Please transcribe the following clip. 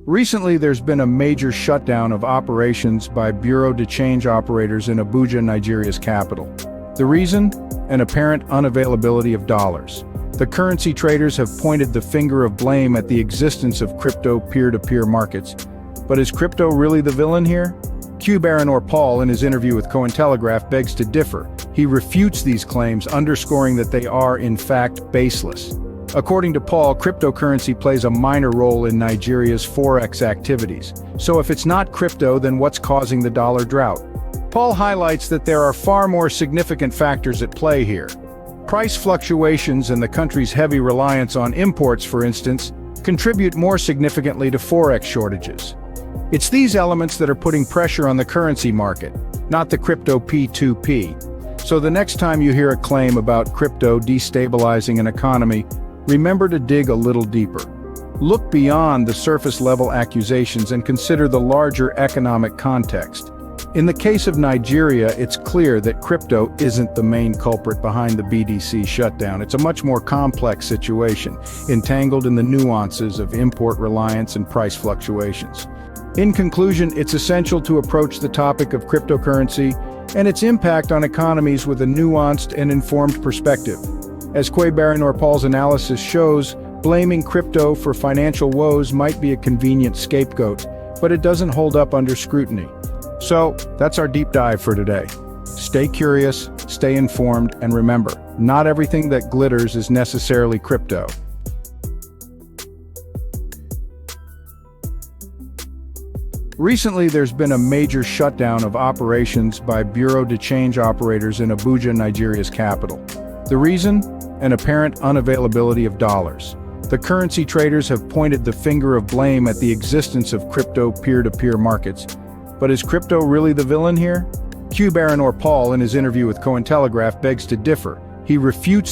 Recently, there's been a major shutdown of operations by bureau de change operators in Abuja, Nigeria's capital. The reason? An apparent unavailability of dollars. The currency traders have pointed the finger of blame at the existence of crypto peer-to-peer markets. But is crypto really the villain here? Cboe Paul, in his interview with Cointelegraph, begs to differ. He refutes these claims, underscoring that they are, in fact, baseless. According to Paul, cryptocurrency plays a minor role in Nigeria's forex activities. So if it's not crypto, then what's causing the dollar drought? Paul highlights that there are far more significant factors at play here. Price fluctuations and the country's heavy reliance on imports, for instance, contribute more significantly to forex shortages. It's these elements that are putting pressure on the currency market, not the crypto P2P. So the next time you hear a claim about crypto destabilizing an economy, remember to dig a little deeper. Look beyond the surface-level accusations and consider the larger economic context. In the case of Nigeria, it's clear that crypto isn't the main culprit behind the BDC shutdown. It's a much more complex situation, entangled in the nuances of import reliance and price fluctuations. In conclusion, it's essential to approach the topic of cryptocurrency and its impact on economies with a nuanced and informed perspective. As Cboe Paul's analysis shows, blaming crypto for financial woes might be a convenient scapegoat, but it doesn't hold up under scrutiny. So, that's our deep dive for today. Stay curious, stay informed, and remember, not everything that glitters is necessarily crypto. Recently, there's been a major shutdown of operations by bureau de change operators in Abuja, Nigeria's capital. The reason? An apparent unavailability of dollars. The currency traders have pointed the finger of blame at the existence of crypto peer-to-peer markets. But is crypto really the villain here? Cboe Paul, in his interview with Cointelegraph, begs to differ. He refutes